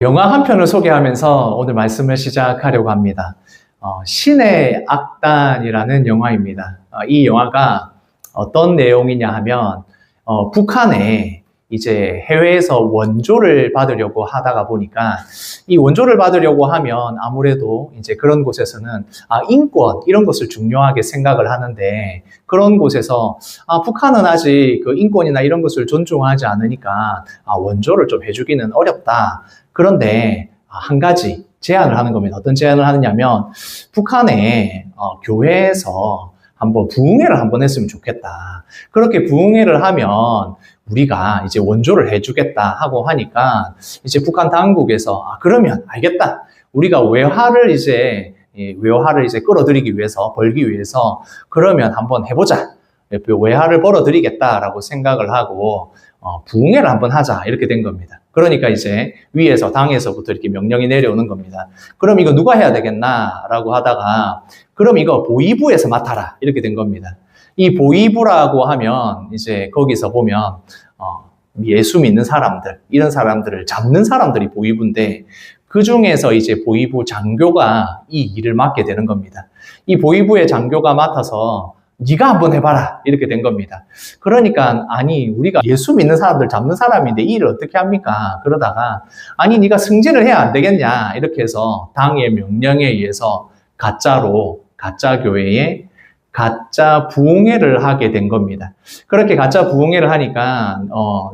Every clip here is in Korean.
영화 한 편을 소개하면서 오늘 말씀을 시작하려고 합니다. 신의 악단이라는 영화입니다. 이 영화가 어떤 내용이냐 하면 북한에 이제 해외에서 원조를 받으려고 하다가 보니까 이 원조를 받으려고 하면 아무래도 이제 그런 곳에서는 인권 이런 것을 중요하게 생각을 하는데 그런 곳에서 북한은 아직 그 인권이나 이런 것을 존중하지 않으니까 원조를 좀 해주기는 어렵다. 그런데 한 가지 제안을 하는 겁니다. 어떤 제안을 하느냐면 북한의 교회에서 한번 부흥회를 한번 했으면 좋겠다. 그렇게 부흥회를 하면 우리가 이제 원조를 해주겠다 하고 하니까 이제 북한 당국에서 그러면 알겠다. 우리가 외화를 이제 끌어들이기 위해서 벌기 위해서 그러면 한번 해보자. 외화를 벌어들이겠다라고 생각을 하고 부흥회를 한번 하자 이렇게 된 겁니다. 그러니까 이제 위에서 당에서부터 이렇게 명령이 내려오는 겁니다. 그럼 이거 누가 해야 되겠나라고 하다가 그럼 이거 보위부에서 맡아라 이렇게 된 겁니다. 이 보위부라고 하면 이제 거기서 보면 예수 믿는 사람들 이런 사람들을 잡는 사람들이 보위부인데 그 중에서 이제 보위부 장교가 이 일을 맡게 되는 겁니다. 이 보위부의 장교가 맡아서 네가 한번 해봐라 이렇게 된 겁니다. 그러니까 우리가 예수 믿는 사람들 잡는 사람인데 이 일을 어떻게 합니까? 그러다가 네가 승진을 해야 안 되겠냐 이렇게 해서 당의 명령에 의해서 가짜 교회에 가짜 부흥회를 하게 된 겁니다. 그렇게 가짜 부흥회를 하니까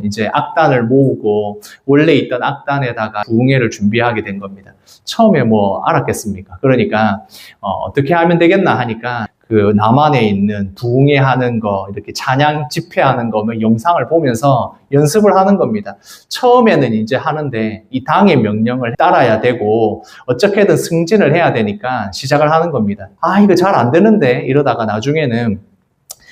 이제 악단을 모으고 원래 있던 악단에다가 부흥회를 준비하게 된 겁니다. 처음에 뭐 알았겠습니까? 그러니까 어떻게 하면 되겠나 하니까 그 남한에 있는 부흥회 하는 거 이렇게 찬양 집회하는 거 영상을 보면서 연습을 하는 겁니다. 처음에는 이제 하는데 이 당의 명령을 따라야 되고 어떻게든 승진을 해야 되니까 시작을 하는 겁니다. 이거 잘 안 되는데 이러다가 나중에는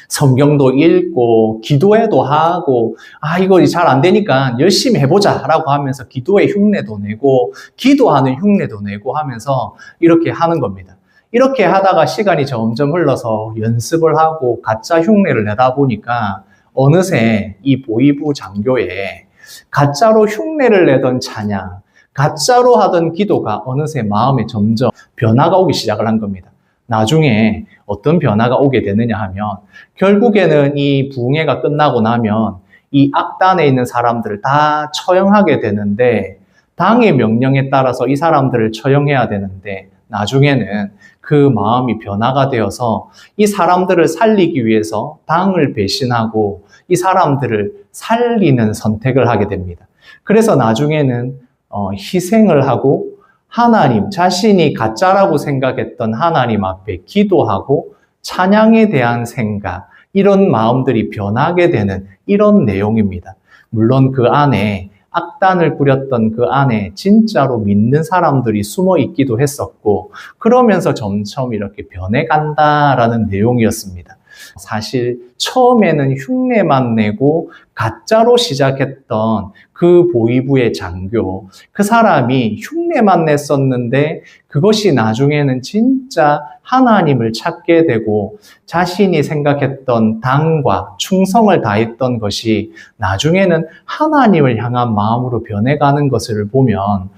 성경도 읽고 기도회도 하고 이거 잘 안 되니까 열심히 해보자 라고 하면서 기도회 흉내도 내고 기도하는 흉내도 내고 하면서 이렇게 하는 겁니다. 이렇게 하다가 시간이 점점 흘러서 연습을 하고 가짜 흉내를 내다 보니까 어느새 이 보위부 장교에 가짜로 흉내를 내던 찬양, 가짜로 하던 기도가 어느새 마음에 점점 변화가 오기 시작을 한 겁니다. 나중에 어떤 변화가 오게 되느냐 하면 결국에는 이 부흥회가 끝나고 나면 이 악단에 있는 사람들을 다 처형하게 되는데 당의 명령에 따라서 이 사람들을 처형해야 되는데 나중에는 그 마음이 변화가 되어서 이 사람들을 살리기 위해서 당을 배신하고 이 사람들을 살리는 선택을 하게 됩니다. 그래서 나중에는 희생을 하고 하나님, 자신이 가짜라고 생각했던 하나님 앞에 기도하고 찬양에 대한 생각, 이런 마음들이 변하게 되는 이런 내용입니다. 물론 그 안에 악단을 꾸렸던 그 안에 진짜로 믿는 사람들이 숨어 있기도 했었고 그러면서 점점 이렇게 변해간다라는 내용이었습니다. 사실 처음에는 흉내만 내고 가짜로 시작했던 그 보위부의 장교, 그 사람이 흉내만 냈었는데 그것이 나중에는 진짜 하나님을 찾게 되고 자신이 생각했던 당과 충성을 다했던 것이 나중에는 하나님을 향한 마음으로 변해가는 것을 보면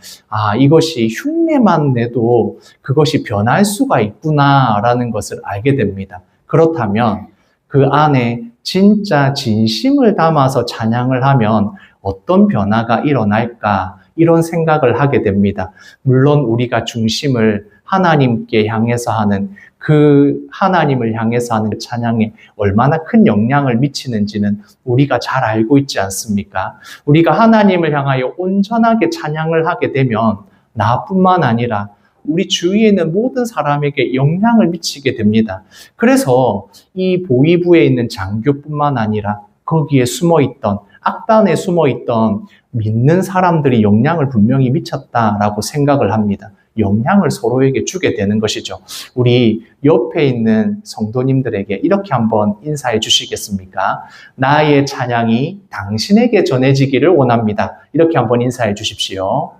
이것이 흉내만 내도 그것이 변할 수가 있구나라는 것을 알게 됩니다. 그렇다면 그 안에 진짜 진심을 담아서 찬양을 하면 어떤 변화가 일어날까 이런 생각을 하게 됩니다. 물론 우리가 중심을 하나님께 향해서 하는 그 하나님을 향해서 하는 찬양에 얼마나 큰 영향을 미치는지는 우리가 잘 알고 있지 않습니까? 우리가 하나님을 향하여 온전하게 찬양을 하게 되면 나뿐만 아니라 우리 주위에 있는 모든 사람에게 영향을 미치게 됩니다. 그래서 이 보위부에 있는 장교뿐만 아니라 거기에 숨어있던 악단에 숨어있던 믿는 사람들이 영향을 분명히 미쳤다라고 생각을 합니다. 영향을 서로에게 주게 되는 것이죠. 우리 옆에 있는 성도님들에게 이렇게 한번 인사해 주시겠습니까? 나의 찬양이 당신에게 전해지기를 원합니다. 이렇게 한번 인사해 주십시오.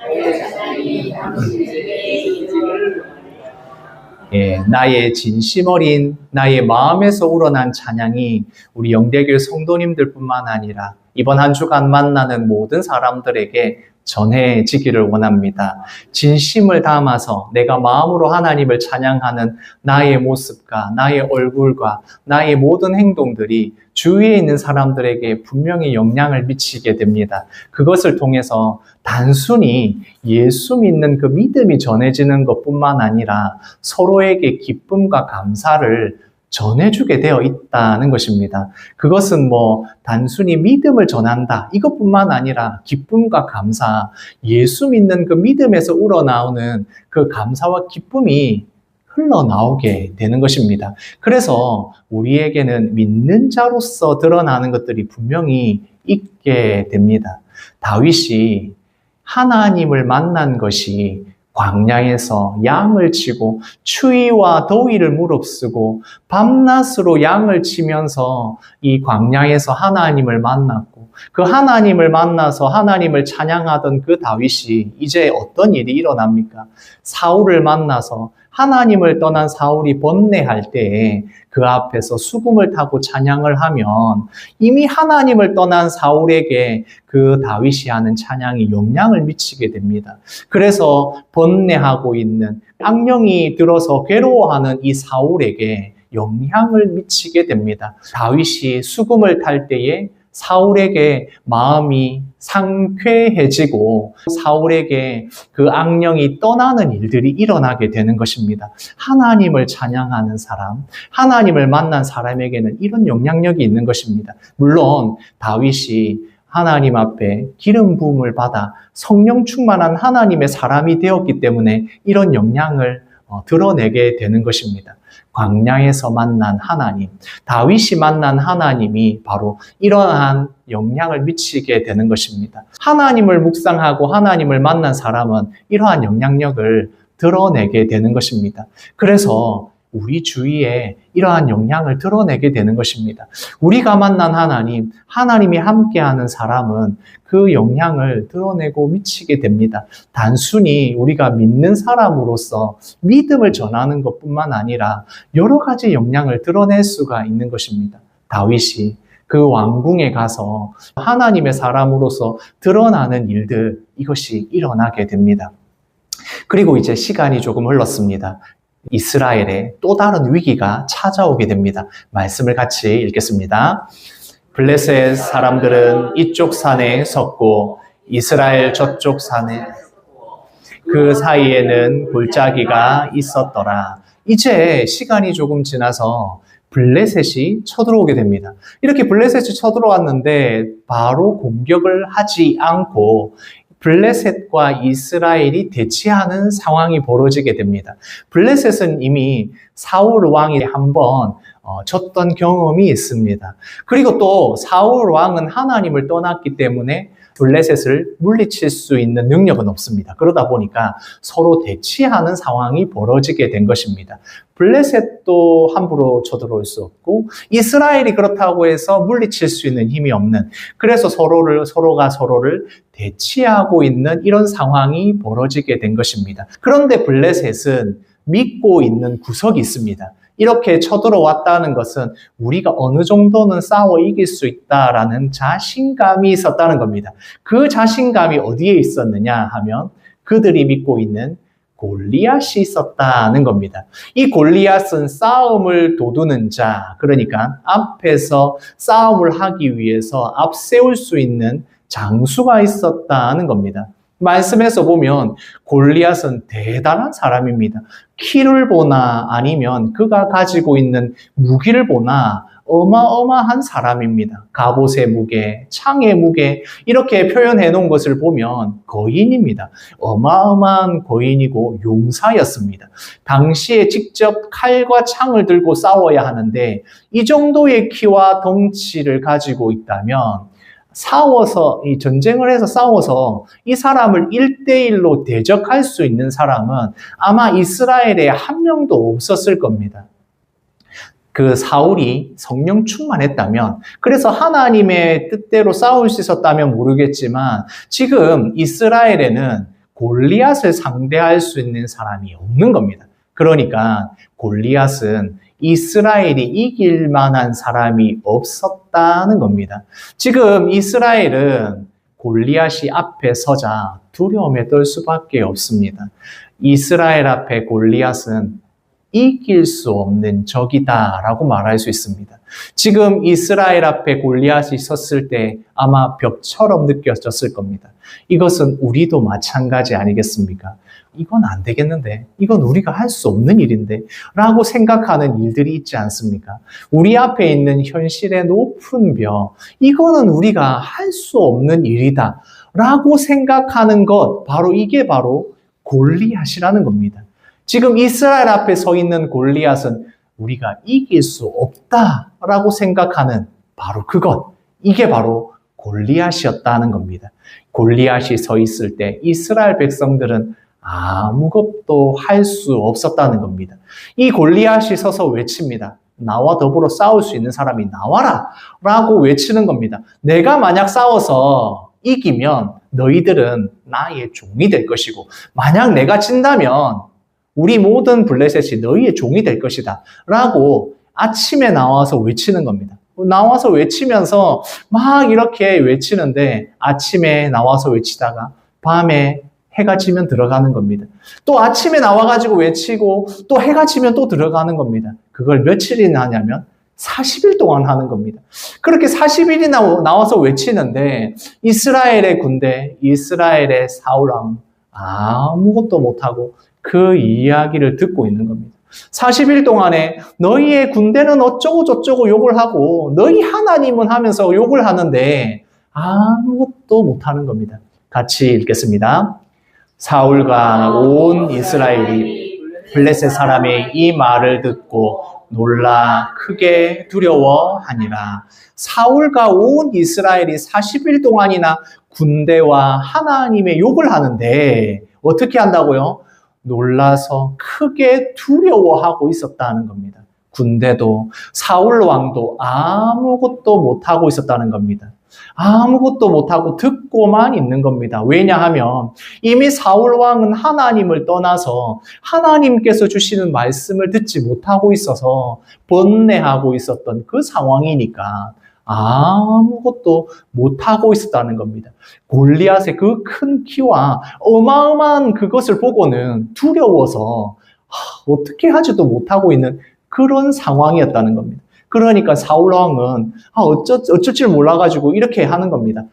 나의 찬양이 당신에게 나의 진심 어린 나의 마음에서 우러난 찬양이 우리 영대교회 성도님들뿐만 아니라 이번 한 주간 만나는 모든 사람들에게 전해지기를 원합니다. 진심을 담아서 내가 마음으로 하나님을 찬양하는 나의 모습과 나의 얼굴과 나의 모든 행동들이 주위에 있는 사람들에게 분명히 영향을 미치게 됩니다. 그것을 통해서 단순히 예수 믿는 그 믿음이 전해지는 것뿐만 아니라 서로에게 기쁨과 감사를 전해주게 되어 있다는 것입니다. 그것은 단순히 믿음을 전한다 이것뿐만 아니라 기쁨과 감사, 예수 믿는 그 믿음에서 우러나오는 그 감사와 기쁨이 흘러나오게 되는 것입니다. 그래서 우리에게는 믿는 자로서 드러나는 것들이 분명히 있게 됩니다. 다윗이 하나님을 만난 것이 광야에서 양을 치고 추위와 더위를 무릅쓰고 밤낮으로 양을 치면서 이 광야에서 하나님을 만났고 그 하나님을 만나서 하나님을 찬양하던 그 다윗이 이제 어떤 일이 일어납니까? 사울을 만나서 하나님을 떠난 사울이 번뇌할 때에 그 앞에서 수금을 타고 찬양을 하면 이미 하나님을 떠난 사울에게 그 다윗이 하는 찬양이 영향을 미치게 됩니다. 그래서 번뇌하고 있는 악령이 들어서 괴로워하는 이 사울에게 영향을 미치게 됩니다. 다윗이 수금을 탈 때에 사울에게 마음이 상쾌해지고 사울에게 그 악령이 떠나는 일들이 일어나게 되는 것입니다. 하나님을 찬양하는 사람, 하나님을 만난 사람에게는 이런 영향력이 있는 것입니다. 물론 다윗이 하나님 앞에 기름 부음을 받아 성령 충만한 하나님의 사람이 되었기 때문에 이런 영향을 드러내게 되는 것입니다. 광야에서 만난 하나님, 다윗이 만난 하나님이 바로 이러한 영향을 미치게 되는 것입니다. 하나님을 묵상하고 하나님을 만난 사람은 이러한 영향력을 드러내게 되는 것입니다. 그래서 우리 주위에 이러한 영향을 드러내게 되는 것입니다. 우리가 만난 하나님, 하나님이 함께하는 사람은 그 영향을 드러내고 미치게 됩니다. 단순히 우리가 믿는 사람으로서 믿음을 전하는 것뿐만 아니라 여러 가지 영향을 드러낼 수가 있는 것입니다. 다윗이 그 왕궁에 가서 하나님의 사람으로서 드러나는 일들, 이것이 일어나게 됩니다. 그리고 이제 시간이 조금 흘렀습니다. 이스라엘에 또 다른 위기가 찾아오게 됩니다. 말씀을 같이 읽겠습니다. 블레셋 사람들은 이쪽 산에 섰고 이스라엘 저쪽 산에 그 사이에는 골짜기가 있었더라. 이제 시간이 조금 지나서 블레셋이 쳐들어오게 됩니다. 이렇게 블레셋이 쳐들어왔는데 바로 공격을 하지 않고 블레셋과 이스라엘이 대치하는 상황이 벌어지게 됩니다. 블레셋은 이미 사울 왕이 한번 졌던 경험이 있습니다. 그리고 또 사울 왕은 하나님을 떠났기 때문에 블레셋을 물리칠 수 있는 능력은 없습니다. 그러다 보니까 서로 대치하는 상황이 벌어지게 된 것입니다. 블레셋도 함부로 쳐들어올 수 없고 이스라엘이 그렇다고 해서 물리칠 수 있는 힘이 없는, 그래서 서로가 서로를 대치하고 있는 이런 상황이 벌어지게 된 것입니다. 그런데 블레셋은 믿고 있는 구석이 있습니다. 이렇게 쳐들어왔다는 것은 우리가 어느 정도는 싸워 이길 수 있다라는 자신감이 있었다는 겁니다. 그 자신감이 어디에 있었느냐 하면 그들이 믿고 있는 골리앗이 있었다는 겁니다. 이 골리앗은 싸움을 도두는 자, 그러니까 앞에서 싸움을 하기 위해서 앞세울 수 있는 장수가 있었다는 겁니다. 말씀에서 보면 골리앗은 대단한 사람입니다. 키를 보나 아니면 그가 가지고 있는 무기를 보나 어마어마한 사람입니다. 갑옷의 무게, 창의 무게, 이렇게 표현해 놓은 것을 보면 거인입니다. 어마어마한 거인이고 용사였습니다. 당시에 직접 칼과 창을 들고 싸워야 하는데 이 정도의 키와 덩치를 가지고 있다면 이 전쟁을 해서 싸워서 이 사람을 1대1로 대적할 수 있는 사람은 아마 이스라엘에 한 명도 없었을 겁니다. 그 사울이 성령 충만했다면, 그래서 하나님의 뜻대로 싸울 수 있었다면 모르겠지만 지금 이스라엘에는 골리앗을 상대할 수 있는 사람이 없는 겁니다. 그러니까 골리앗은 이스라엘이 이길 만한 사람이 없었다는 겁니다. 지금 이스라엘은 골리앗이 앞에 서자 두려움에 떨 수밖에 없습니다. 이스라엘 앞에 골리앗은 이길 수 없는 적이다라고 말할 수 있습니다. 지금 이스라엘 앞에 골리앗이 섰을 때 아마 벽처럼 느껴졌을 겁니다. 이것은 우리도 마찬가지 아니겠습니까? 이건 안 되겠는데, 이건 우리가 할 수 없는 일인데 라고 생각하는 일들이 있지 않습니까? 우리 앞에 있는 현실의 높은 벽, 이거는 우리가 할 수 없는 일이다 라고 생각하는 것, 이게 바로 골리앗이라는 겁니다. 지금 이스라엘 앞에 서 있는 골리앗은 우리가 이길 수 없다라고 생각하는 바로 그것, 이게 바로 골리앗이었다는 겁니다. 골리앗이 서 있을 때 이스라엘 백성들은 아무것도 할 수 없었다는 겁니다. 이 골리앗이 서서 외칩니다. 나와 더불어 싸울 수 있는 사람이 나와라 라고 외치는 겁니다. 내가 만약 싸워서 이기면 너희들은 나의 종이 될 것이고, 만약 내가 진다면 우리 모든 블레셋이 너희의 종이 될 것이다 라고 아침에 나와서 외치는 겁니다. 나와서 외치면서 막 이렇게 외치는데, 아침에 나와서 외치다가 밤에 해가 지면 들어가는 겁니다. 또 아침에 나와가지고 외치고 또 해가 지면 또 들어가는 겁니다. 그걸 며칠이나 하냐면 40일 동안 하는 겁니다. 그렇게 40일이나 나와서 외치는데 이스라엘의 군대, 이스라엘의 사울왕 아무것도 못하고 그 이야기를 듣고 있는 겁니다. 40일 동안에 너희의 군대는 어쩌고 저쩌고 욕을 하고 너희 하나님은 하면서 욕을 하는데 아무것도 못하는 겁니다. 같이 읽겠습니다. 사울과 온 이스라엘이 블레셋 사람의 이 말을 듣고 놀라 크게 두려워하니라. 사울과 온 이스라엘이 40일 동안이나 군대와 하나님의 욕을 하는데 어떻게 한다고요? 놀라서 크게 두려워하고 있었다는 겁니다. 군대도 사울 왕도 아무것도 못하고 있었다는 겁니다. 아무것도 못하고 듣고만 있는 겁니다. 왜냐하면 이미 사울 왕은 하나님을 떠나서 하나님께서 주시는 말씀을 듣지 못하고 있어서 번뇌하고 있었던 그 상황이니까 아무것도 못하고 있었다는 겁니다. 골리앗의 그 큰 키와 어마어마한 그것을 보고는 두려워서 어떻게 하지도 못하고 있는 그런 상황이었다는 겁니다. 그러니까 사울 왕은 어쩔 줄 몰라가지고 이렇게 하는 겁니다.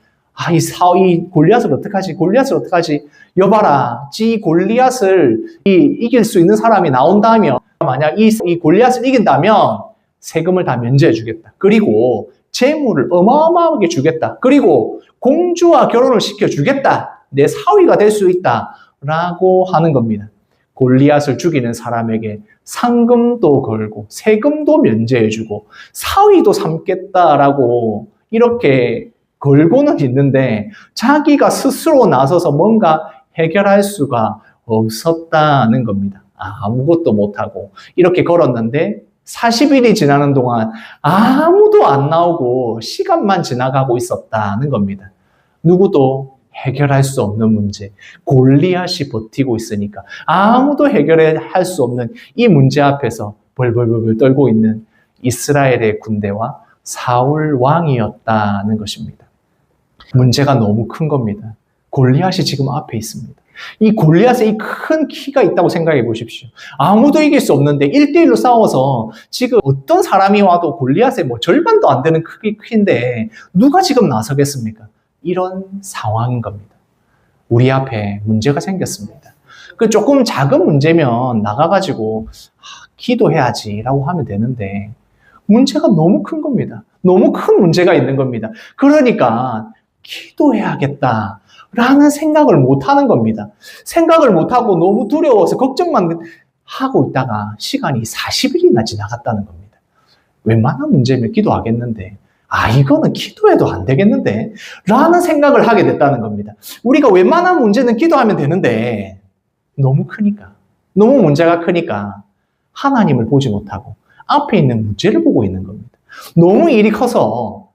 이 골리앗을 어떡하지? 골리앗을 어떡하지? 여봐라, 이 골리앗을 이길 수 있는 사람이 나온다면, 만약 이 골리앗을 이긴다면 세금을 다 면제해 주겠다. 그리고 재물을 어마어마하게 주겠다. 그리고 공주와 결혼을 시켜주겠다. 내 사위가 될 수 있다. 라고 하는 겁니다. 골리앗을 죽이는 사람에게 상금도 걸고 세금도 면제해주고 사위도 삼겠다라고 이렇게 걸고는 있는데 자기가 스스로 나서서 뭔가 해결할 수가 없었다는 겁니다. 아무것도 못하고 이렇게 걸었는데 40일이 지나는 동안 아무도 안 나오고 시간만 지나가고 있었다는 겁니다. 누구도 해결할 수 없는 문제, 골리앗이 버티고 있으니까 아무도 해결할 수 없는 이 문제 앞에서 벌벌벌 떨고 있는 이스라엘의 군대와 사울 왕이었다는 것입니다. 문제가 너무 큰 겁니다. 골리앗이 지금 앞에 있습니다. 이 골리앗에 이 큰 키가 있다고 생각해 보십시오. 아무도 이길 수 없는데 1대1로 싸워서 지금 어떤 사람이 와도 골리앗의 절반도 안 되는 키인데 누가 지금 나서겠습니까? 이런 상황인 겁니다. 우리 앞에 문제가 생겼습니다. 그 조금 작은 문제면 나가가지고 기도해야지라고 하면 되는데 문제가 너무 큰 겁니다. 너무 큰 문제가 있는 겁니다. 그러니까 기도해야겠다라는 생각을 못 하는 겁니다. 생각을 못 하고 너무 두려워서 걱정만 하고 있다가 시간이 40일이나 지나갔다는 겁니다. 웬만한 문제면 기도하겠는데 이거는 기도해도 안 되겠는데? 라는 생각을 하게 됐다는 겁니다. 우리가 웬만한 문제는 기도하면 되는데 너무 크니까, 너무 문제가 크니까 하나님을 보지 못하고 앞에 있는 문제를 보고 있는 겁니다. 너무 일이 커서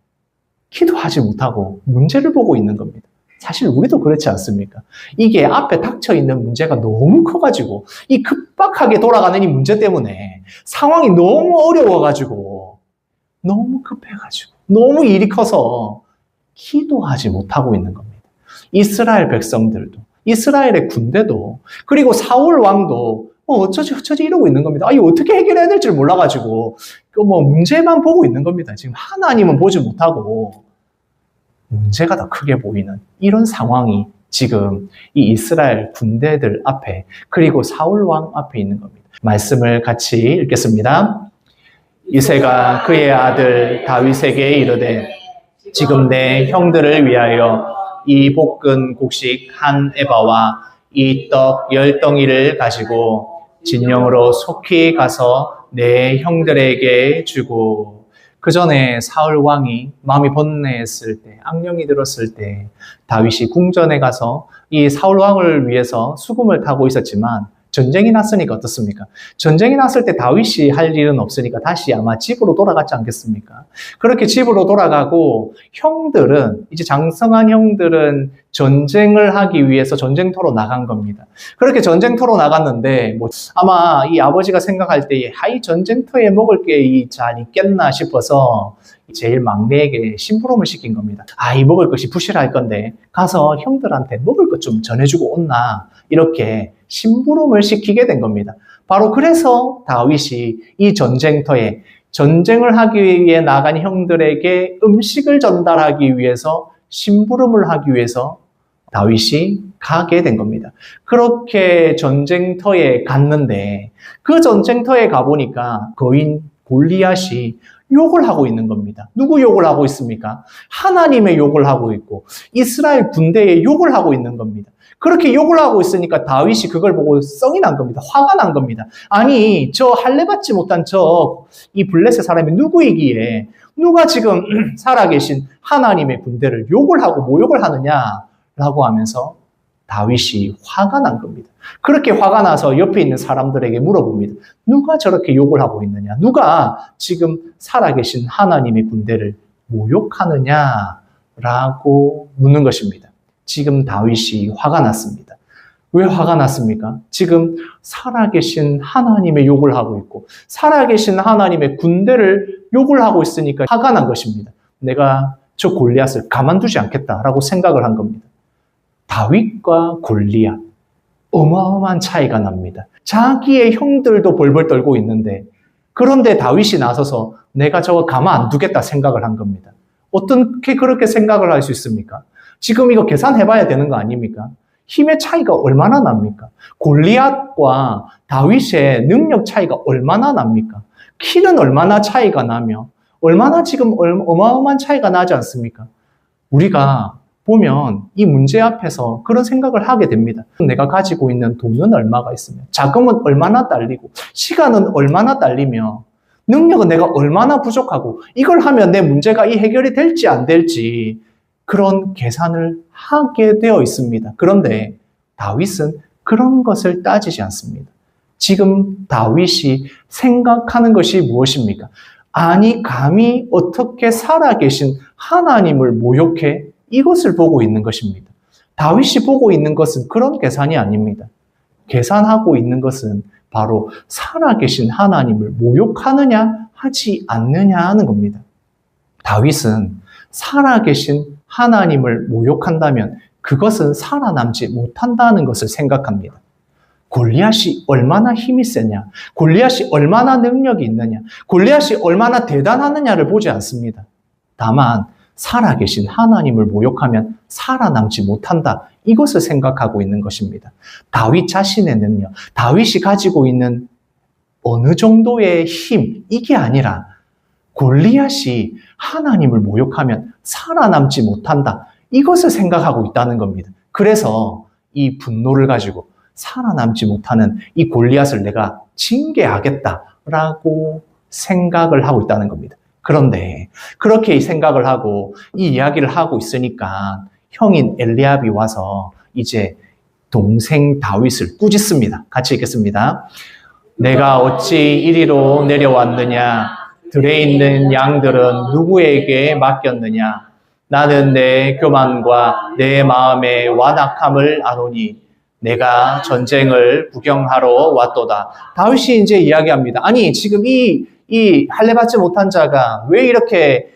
기도하지 못하고 문제를 보고 있는 겁니다. 사실 우리도 그렇지 않습니까? 이게 앞에 닥쳐 있는 문제가 너무 커가지고 이 급박하게 돌아가는 이 문제 때문에 상황이 너무 어려워가지고 너무 급해가지고 너무 일이 커서 기도하지 못하고 있는 겁니다. 이스라엘 백성들도, 이스라엘의 군대도, 그리고 사울 왕도 어쩌지 이러고 있는 겁니다. 이 어떻게 해결해야 될지 몰라가지고 문제만 보고 있는 겁니다. 지금 하나님은 보지 못하고 문제가 더 크게 보이는 이런 상황이 지금 이 이스라엘 군대들 앞에, 그리고 사울 왕 앞에 있는 겁니다. 말씀을 같이 읽겠습니다. 이새가 그의 아들 다윗에게 이르되 지금 내 형들을 위하여 이 볶은 곡식 한 에바와 이 떡 10덩이를 가지고 진영으로 속히 가서 내 형들에게 주고. 그 전에 사울 왕이 마음이 번뇌했을 때, 악령이 들었을 때 다윗이 궁전에 가서 이 사울 왕을 위해서 수금을 타고 있었지만 전쟁이 났으니까 어떻습니까? 전쟁이 났을 때 다윗이 할 일은 없으니까 다시 아마 집으로 돌아갔지 않겠습니까? 그렇게 집으로 돌아가고 형들은, 이제 장성한 형들은 전쟁을 하기 위해서 전쟁터로 나간 겁니다. 그렇게 전쟁터로 나갔는데 아마 이 아버지가 생각할 때 이 전쟁터에 먹을 게 잘 있겠나 싶어서 제일 막내에게 심부름을 시킨 겁니다. 이 먹을 것이 부실할 건데 가서 형들한테 먹을 것 좀 전해주고 온나, 이렇게 심부름을 시키게 된 겁니다. 바로 그래서 다윗이 이 전쟁터에 전쟁을 하기 위해 나간 형들에게 음식을 전달하기 위해서, 심부름을 하기 위해서 다윗이 가게 된 겁니다. 그렇게 전쟁터에 갔는데 그 전쟁터에 가보니까 거인 골리앗이 욕을 하고 있는 겁니다. 누구 욕을 하고 있습니까? 하나님의 욕을 하고 있고 이스라엘 군대의 욕을 하고 있는 겁니다. 그렇게 욕을 하고 있으니까 다윗이 그걸 보고 성이 난 겁니다. 화가 난 겁니다. 아니, 저 할례받지 못한 이 블레셋 사람이 누구이기에 누가 지금 살아계신 하나님의 군대를 욕을 하고 모욕을 하느냐라고 하면서 다윗이 화가 난 겁니다. 그렇게 화가 나서 옆에 있는 사람들에게 물어봅니다. 누가 저렇게 욕을 하고 있느냐? 누가 지금 살아계신 하나님의 군대를 모욕하느냐라고 묻는 것입니다. 지금 다윗이 화가 났습니다. 왜 화가 났습니까? 지금 살아계신 하나님의 욕을 하고 있고 살아계신 하나님의 군대를 욕을 하고 있으니까 화가 난 것입니다. 내가 저 골리앗을 가만두지 않겠다라고 생각을 한 겁니다. 다윗과 골리앗, 어마어마한 차이가 납니다. 자기의 형들도 벌벌 떨고 있는데, 그런데 다윗이 나서서 내가 저거 가만 안 두겠다 생각을 한 겁니다. 어떻게 그렇게 생각을 할 수 있습니까? 지금 이거 계산해봐야 되는 거 아닙니까? 힘의 차이가 얼마나 납니까? 골리앗과 다윗의 능력 차이가 얼마나 납니까? 키는 얼마나 차이가 나며 얼마나 지금 어마어마한 차이가 나지 않습니까? 우리가 보면 이 문제 앞에서 그런 생각을 하게 됩니다. 내가 가지고 있는 돈은 얼마가 있으며 자금은 얼마나 딸리고 시간은 얼마나 딸리며 능력은 내가 얼마나 부족하고 이걸 하면 내 문제가 해결이 될지 안 될지 그런 계산을 하게 되어 있습니다. 그런데 다윗은 그런 것을 따지지 않습니다. 지금 다윗이 생각하는 것이 무엇입니까? 아니, 감히 어떻게 살아계신 하나님을 모욕해? 이것을 보고 있는 것입니다. 다윗이 보고 있는 것은 그런 계산이 아닙니다. 계산하고 있는 것은 바로 살아계신 하나님을 모욕하느냐 하지 않느냐 하는 겁니다. 다윗은 살아계신 하나님을 모욕한다면 그것은 살아남지 못한다는 것을 생각합니다. 골리앗이 얼마나 힘이 세냐, 골리앗이 얼마나 능력이 있느냐, 골리앗이 얼마나 대단하느냐를 보지 않습니다. 다만 살아계신 하나님을 모욕하면 살아남지 못한다, 이것을 생각하고 있는 것입니다. 다윗 자신의 능력, 다윗이 가지고 있는 어느 정도의 힘, 이게 아니라 골리앗이 하나님을 모욕하면 살아남지 못한다, 이것을 생각하고 있다는 겁니다. 그래서 이 분노를 가지고 살아남지 못하는 이 골리앗을 내가 징계하겠다라고 생각을 하고 있다는 겁니다. 그런데 그렇게 생각을 하고 이 이야기를 하고 있으니까 형인 엘리압이 와서 이제 동생 다윗을 꾸짖습니다. 같이 읽겠습니다. 내가 어찌 이리로 내려왔느냐? 들에 있는 양들은 누구에게 맡겼느냐? 나는 내 교만과 내 마음의 완악함을 아노니 내가 전쟁을 구경하러 왔도다. 다윗이 이제 이야기합니다. 아니, 지금 이 할례받지 못한 자가 왜 이렇게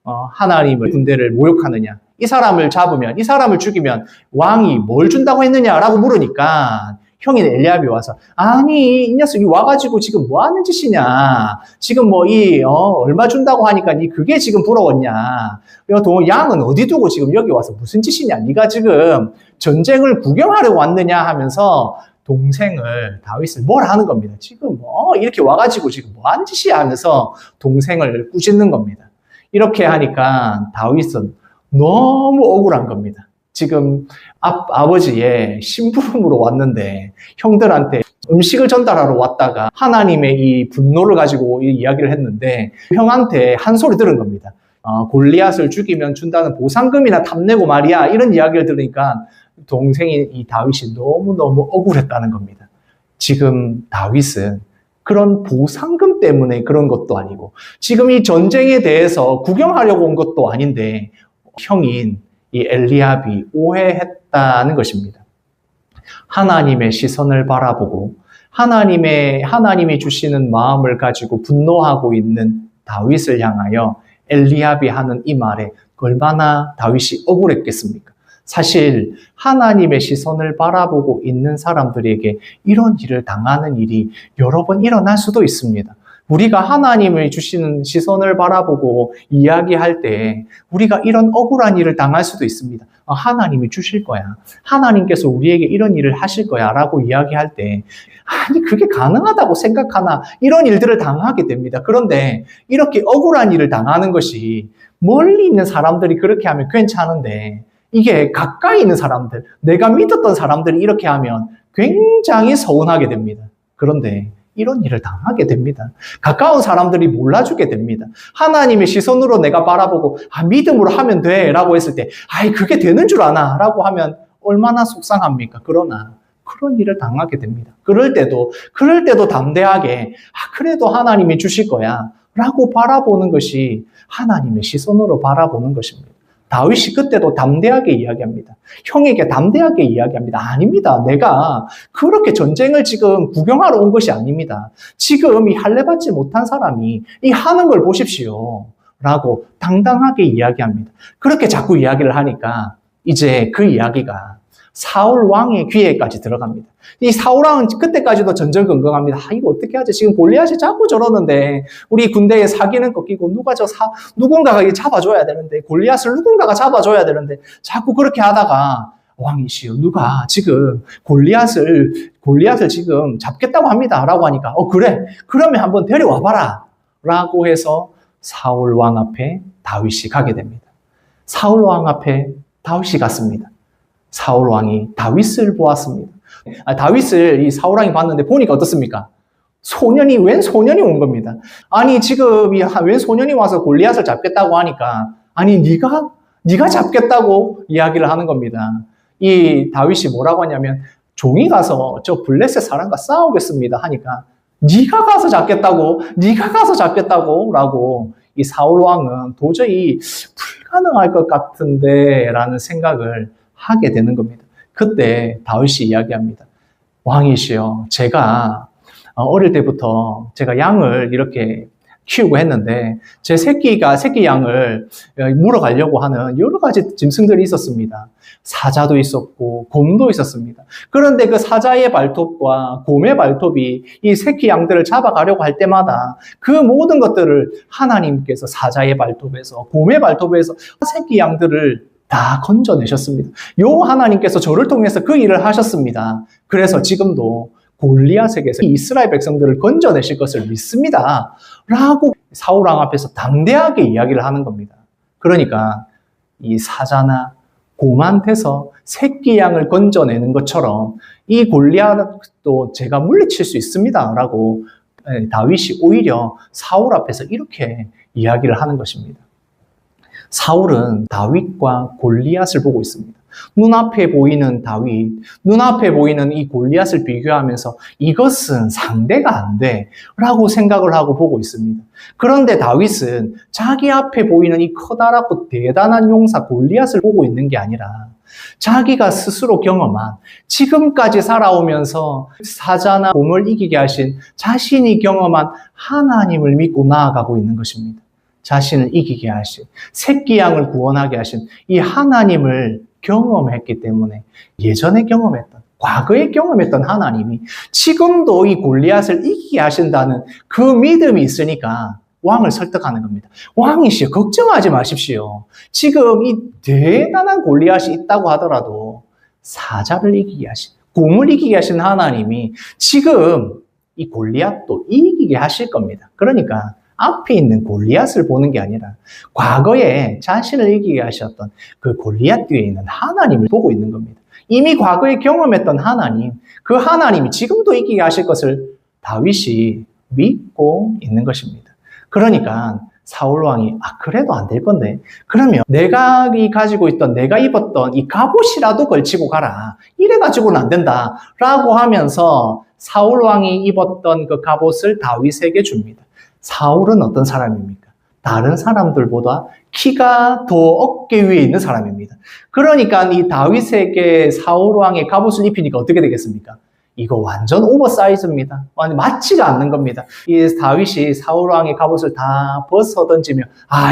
하나님을 군대를 모욕하느냐? 이 사람을 잡으면, 이 사람을 죽이면 왕이 뭘 준다고 했느냐라고 물으니까 형인 엘리압이 와서 아니 이 녀석이 와가지고 지금 뭐 하는 짓이냐, 지금 뭐 얼마 준다고 하니까 니 그게 지금 부러웠냐, 양은 어디 두고 지금 여기 와서 무슨 짓이냐, 니가 지금 전쟁을 구경하려고 왔느냐 하면서 동생을 다윗을 뭐라 하는 겁니다. 지금 이렇게 와가지고 지금 뭐 하는 짓이야 하면서 동생을 꾸짖는 겁니다. 이렇게 하니까 다윗은 너무 억울한 겁니다. 지금 아버지의 심부름으로 왔는데 형들한테 음식을 전달하러 왔다가 하나님의 이 분노를 가지고 이 이야기를 했는데 형한테 한 소리 들은 겁니다. 골리앗을 죽이면 준다는 보상금이나 탐내고 말이야, 이런 이야기를 들으니까 동생인 이 다윗이 너무너무 억울했다는 겁니다. 지금 다윗은 그런 보상금 때문에 그런 것도 아니고 지금 이 전쟁에 대해서 구경하려고 온 것도 아닌데 형인 이 엘리압이 오해했다는 것입니다. 하나님의 시선을 바라보고 하나님이 주시는 마음을 가지고 분노하고 있는 다윗을 향하여 엘리압이 하는 이 말에 얼마나 다윗이 억울했겠습니까? 사실 하나님의 시선을 바라보고 있는 사람들에게 이런 일을 당하는 일이 여러 번 일어날 수도 있습니다. 우리가 하나님의 주시는 시선을 바라보고 이야기할 때 우리가 이런 억울한 일을 당할 수도 있습니다. 하나님이 주실 거야, 하나님께서 우리에게 이런 일을 하실 거야 라고 이야기할 때 아니 그게 가능하다고 생각하나, 이런 일들을 당하게 됩니다. 그런데 이렇게 억울한 일을 당하는 것이 멀리 있는 사람들이 그렇게 하면 괜찮은데 이게 가까이 있는 사람들, 내가 믿었던 사람들이 이렇게 하면 굉장히 서운하게 됩니다. 그런데 이런 일을 당하게 됩니다. 가까운 사람들이 몰라주게 됩니다. 하나님의 시선으로 내가 바라보고 믿음으로 하면 돼 라고 했을 때 그게 되는 줄 아나 라고 하면 얼마나 속상합니까? 그러나 그런 일을 당하게 됩니다. 그럴 때도 담대하게 그래도 하나님이 주실 거야 라고 바라보는 것이 하나님의 시선으로 바라보는 것입니다. 다윗이 그때도 담대하게 이야기합니다. 형에게 담대하게 이야기합니다. 아닙니다. 내가 그렇게 전쟁을 지금 구경하러 온 것이 아닙니다. 지금 이 할례받지 못한 사람이 이 하는 걸 보십시오 라고 당당하게 이야기합니다. 그렇게 자꾸 이야기를 하니까 이제 그 이야기가 사울 왕의 귀에까지 들어갑니다. 이 사울 왕은 그때까지도 전전긍긍합니다. 이거 어떻게 하지? 지금 골리앗이 자꾸 저러는데 우리 군대에 사기는 꺾이고 누군가가 잡아줘야 되는데, 골리앗을 누군가가 잡아줘야 되는데 자꾸 그렇게 하다가 왕이시여, 누가 지금 골리앗을 지금 잡겠다고 합니다 라고 하니까 그래, 그러면 한번 데려와 봐라 라고 해서 사울 왕 앞에 다윗이 가게 됩니다. 사울 왕 앞에 다윗이 갔습니다. 사울 왕이 다윗을 보았습니다. 다윗을 이 사울 왕이 봤는데 보니까 어떻습니까? 웬 소년이 온 겁니다. 아니 지금 웬 소년이 와서 골리앗을 잡겠다고 하니까 네가 잡겠다고 이야기를 하는 겁니다. 이 다윗이 뭐라고 하냐면 종이 가서 저 블레셋 사람과 싸우겠습니다 하니까 네가 가서 잡겠다고 라고 이 사울 왕은 도저히 불가능할 것 같은데 라는 생각을 하게 되는 겁니다. 그때 다윗이 이야기합니다. 왕이시여, 제가 어릴 때부터 제가 양을 이렇게 키우고 했는데 제 새끼 양을 물어가려고 하는 여러 가지 짐승들이 있었습니다. 사자도 있었고 곰도 있었습니다. 그런데 그 사자의 발톱과 곰의 발톱이 이 새끼 양들을 잡아가려고 할 때마다 그 모든 것들을 하나님께서 사자의 발톱에서 곰의 발톱에서 새끼 양들을 다 건져내셨습니다. 요 하나님께서 저를 통해서 그 일을 하셨습니다. 그래서 지금도 골리앗에게서 이스라엘 백성들을 건져내실 것을 믿습니다 라고 사울 왕 앞에서 담대하게 이야기를 하는 겁니다. 그러니까 이 사자나 곰한테서 새끼 양을 건져내는 것처럼 이 골리앗도 제가 물리칠 수 있습니다 라고 다윗이 오히려 사울 앞에서 이렇게 이야기를 하는 것입니다. 사울은 다윗과 골리앗을 보고 있습니다. 눈앞에 보이는 다윗, 눈앞에 보이는 이 골리앗을 비교하면서 이것은 상대가 안 돼 라고 생각을 하고 보고 있습니다. 그런데 다윗은 자기 앞에 보이는 이 커다랗고 대단한 용사 골리앗을 보고 있는 게 아니라 자기가 스스로 경험한, 지금까지 살아오면서 사자나 곰을 이기게 하신 자신이 경험한 하나님을 믿고 나아가고 있는 것입니다. 자신을 이기게 하신, 새끼 양을 구원하게 하신 이 하나님을 경험했기 때문에 예전에 경험했던, 과거에 경험했던 하나님이 지금도 이 골리앗을 이기게 하신다는 그 믿음이 있으니까 왕을 설득하는 겁니다. 왕이시여, 걱정하지 마십시오. 지금 이 대단한 골리앗이 있다고 하더라도 사자를 이기게 하신, 곰을 이기게 하신 하나님이 지금 이 골리앗도 이기게 하실 겁니다. 그러니까 앞에 있는 골리앗을 보는 게 아니라 과거에 자신을 이기게 하셨던 그 골리앗 뒤에 있는 하나님을 보고 있는 겁니다. 이미 과거에 경험했던 하나님, 그 하나님이 지금도 이기게 하실 것을 다윗이 믿고 있는 것입니다. 그러니까 사울 왕이 그래도 안 될 건데 그러면 내가 가지고 있던, 내가 입었던 이 갑옷이라도 걸치고 가라. 이래 가지고는 안 된다 라고 하면서 사울 왕이 입었던 그 갑옷을 다윗에게 줍니다. 사울은 어떤 사람입니까? 다른 사람들보다 키가 더 어깨 위에 있는 사람입니다. 그러니까 이 다윗에게 사울 왕의 갑옷을 입히니까 어떻게 되겠습니까? 이거 완전 오버사이즈입니다. 맞지가 않는 겁니다. 이 다윗이 사울 왕의 갑옷을 다 벗어 던지며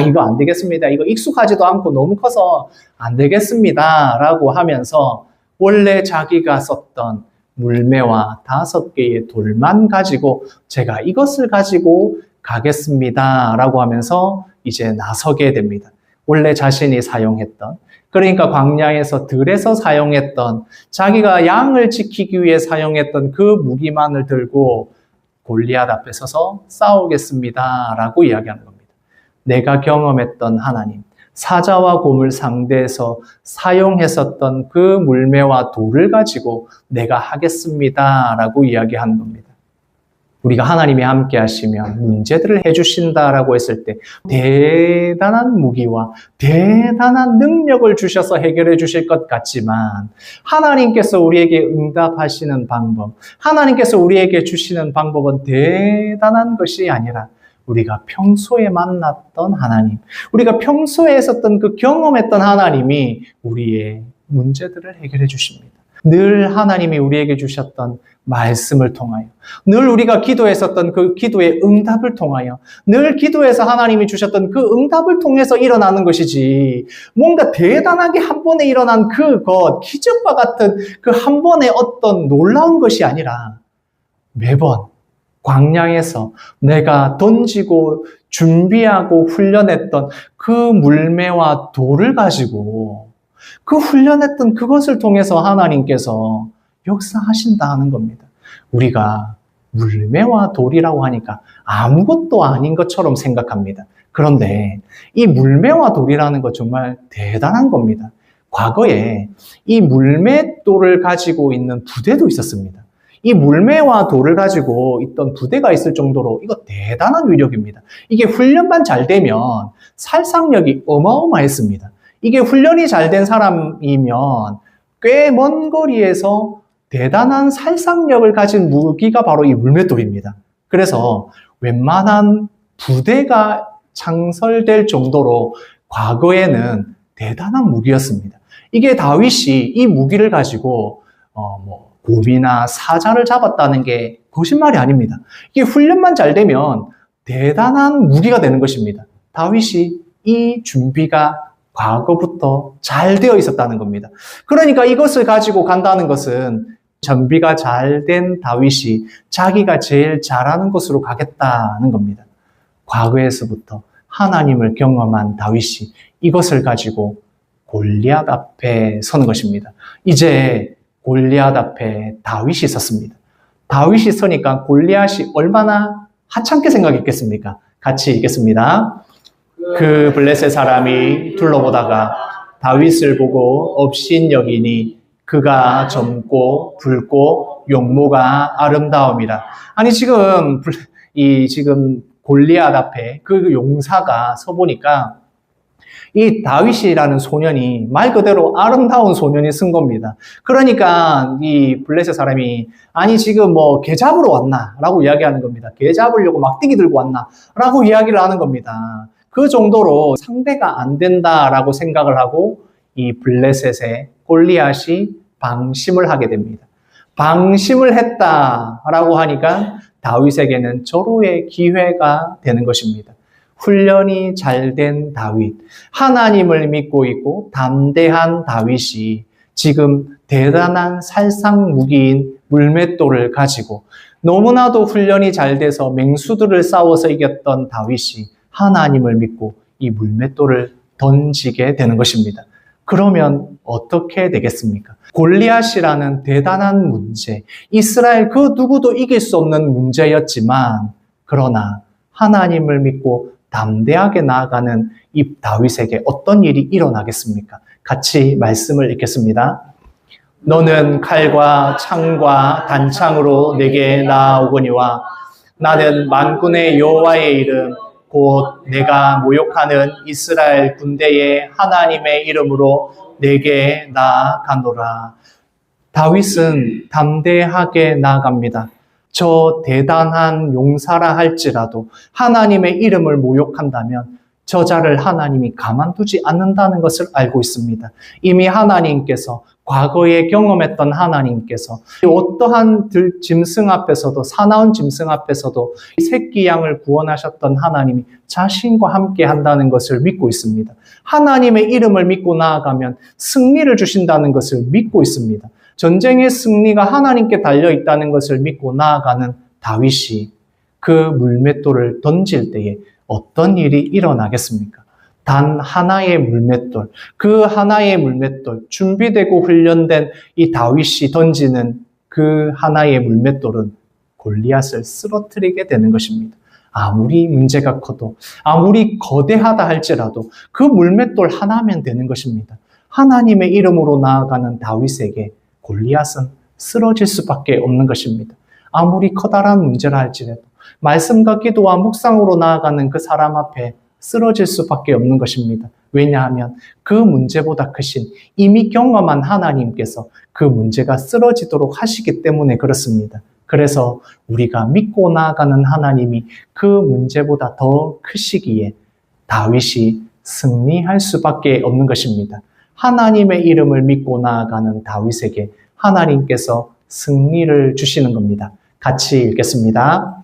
이거 안 되겠습니다. 이거 익숙하지도 않고 너무 커서 안 되겠습니다. 라고 하면서 원래 자기가 썼던 물매와 5개의 돌만 가지고 제가 이것을 가지고 가겠습니다. 라고 하면서 이제 나서게 됩니다. 원래 자신이 사용했던, 그러니까 광야에서 들에서 사용했던, 자기가 양을 지키기 위해 사용했던 그 무기만을 들고 골리앗 앞에 서서 싸우겠습니다. 라고 이야기하는 겁니다. 내가 경험했던 하나님, 사자와 곰을 상대해서 사용했었던 그 물매와 돌을 가지고 내가 하겠습니다. 라고 이야기하는 겁니다. 우리가 하나님이 함께 하시면 문제들을 해주신다라고 했을 때 대단한 무기와 대단한 능력을 주셔서 해결해 주실 것 같지만 하나님께서 우리에게 응답하시는 방법, 하나님께서 우리에게 주시는 방법은 대단한 것이 아니라 우리가 평소에 만났던 하나님, 우리가 평소에 했었던 그 경험했던 하나님이 우리의 문제들을 해결해 주십니다. 늘 하나님이 우리에게 주셨던 말씀을 통하여, 늘 우리가 기도했었던 그 기도의 응답을 통하여, 늘 기도해서 하나님이 주셨던 그 응답을 통해서 일어나는 것이지, 뭔가 대단하게 한 번에 일어난 그것, 기적과 같은 그 한 번의 어떤 놀라운 것이 아니라 매번 광야에서 내가 던지고 준비하고 훈련했던 그 물매와 돌을 가지고 그 훈련했던 그것을 통해서 하나님께서 역사하신다 하는 겁니다. 우리가 물매와 돌이라고 하니까 아무것도 아닌 것처럼 생각합니다. 그런데 이 물매와 돌이라는 거 정말 대단한 겁니다. 과거에 이 물매돌을 가지고 있는 부대도 있었습니다. 이 물매와 돌을 가지고 있던 부대가 있을 정도로 이거 대단한 위력입니다. 이게 훈련만 잘 되면 살상력이 어마어마했습니다. 이게 훈련이 잘 된 사람이면 꽤 먼 거리에서 대단한 살상력을 가진 무기가 바로 이 물맷돌입니다. 그래서 웬만한 부대가 창설될 정도로 과거에는 대단한 무기였습니다. 이게 다윗이 이 무기를 가지고 곰이나 사자를 잡았다는 게 거짓말이 아닙니다. 이게 훈련만 잘 되면 대단한 무기가 되는 것입니다. 다윗이 이 준비가 과거부터 잘 되어 있었다는 겁니다. 그러니까 이것을 가지고 간다는 것은 준비가 잘 된 다윗이 자기가 제일 잘하는 곳으로 가겠다는 겁니다. 과거에서부터 하나님을 경험한 다윗이 이것을 가지고 골리앗 앞에 서는 것입니다. 이제 골리앗 앞에 다윗이 섰습니다. 다윗이 서니까 골리앗이 얼마나 하찮게 생각했겠습니까? 같이 읽겠습니다. 그 블레셋 사람이 둘러보다가 다윗을 보고 업신여기니 그가 젊고 붉고 용모가 아름다움이라. 아니 지금 골리앗 앞에 그 용사가 서 보니까 이 다윗이라는 소년이 말 그대로 아름다운 소년이 쓴 겁니다. 그러니까 이 블레셋 사람이 아니 지금 개 잡으러 왔나? 라고 이야기하는 겁니다. 개 잡으려고 막대기 들고 왔나? 라고 이야기를 하는 겁니다. 그 정도로 상대가 안 된다라고 생각을 하고 이 블레셋의 골리앗이 방심을 하게 됩니다. 방심을 했다라고 하니까 다윗에게는 절호의 기회가 되는 것입니다. 훈련이 잘 된 다윗, 하나님을 믿고 있고 담대한 다윗이 지금 대단한 살상 무기인 물맷돌을 가지고 너무나도 훈련이 잘 돼서 맹수들을 싸워서 이겼던 다윗이 하나님을 믿고 이 물맷돌을 던지게 되는 것입니다. 그러면 어떻게 되겠습니까? 골리앗이라는 대단한 문제, 이스라엘 그 누구도 이길 수 없는 문제였지만 그러나 하나님을 믿고 담대하게 나아가는 이 다윗에게 어떤 일이 일어나겠습니까? 같이 말씀을 읽겠습니다. 너는 칼과 창과 단창으로 내게 나아오거니와 나는 만군의 여호와의 이름 곧 내가 모욕하는 이스라엘 군대의 하나님의 이름으로 내게 나아가노라. 다윗은 담대하게 나아갑니다. 저 대단한 용사라 할지라도 하나님의 이름을 모욕한다면 저자를 하나님이 가만두지 않는다는 것을 알고 있습니다. 이미 하나님께서 과거에 경험했던 하나님께서 어떠한 짐승 앞에서도 사나운 짐승 앞에서도 새끼 양을 구원하셨던 하나님이 자신과 함께 한다는 것을 믿고 있습니다. 하나님의 이름을 믿고 나아가면 승리를 주신다는 것을 믿고 있습니다. 전쟁의 승리가 하나님께 달려 있다는 것을 믿고 나아가는 다윗이 그 물맷돌을 던질 때에 어떤 일이 일어나겠습니까? 단 하나의 물맷돌, 그 하나의 물맷돌, 준비되고 훈련된 이 다윗이 던지는 그 하나의 물맷돌은 골리앗을 쓰러뜨리게 되는 것입니다. 아무리 문제가 커도, 아무리 거대하다 할지라도 그 물맷돌 하나면 되는 것입니다. 하나님의 이름으로 나아가는 다윗에게 골리앗은 쓰러질 수밖에 없는 것입니다. 아무리 커다란 문제라 할지라도 말씀과 기도와 묵상으로 나아가는 그 사람 앞에 쓰러질 수밖에 없는 것입니다. 왜냐하면 그 문제보다 크신 이미 경험한 하나님께서 그 문제가 쓰러지도록 하시기 때문에 그렇습니다. 그래서 우리가 믿고 나아가는 하나님이 그 문제보다 더 크시기에 다윗이 승리할 수밖에 없는 것입니다. 하나님의 이름을 믿고 나아가는 다윗에게 하나님께서 승리를 주시는 겁니다. 같이 읽겠습니다.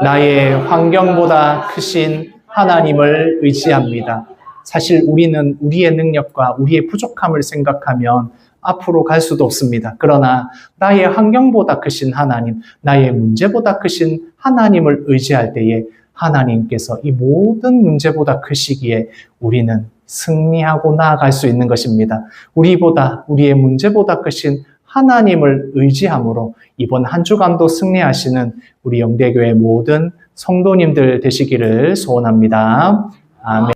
나의 환경보다 크신 하나님을 의지합니다. 사실 우리는 우리의 능력과 우리의 부족함을 생각하면 앞으로 갈 수도 없습니다. 그러나 나의 환경보다 크신 하나님, 나의 문제보다 크신 하나님을 의지할 때에 하나님께서 이 모든 문제보다 크시기에 우리는 승리하고 나아갈 수 있는 것입니다. 우리의 문제보다 크신 하나님을 의지함으로 이번 한 주간도 승리하시는 우리 영대교회 모든 성도님들 되시기를 소원합니다. 아멘.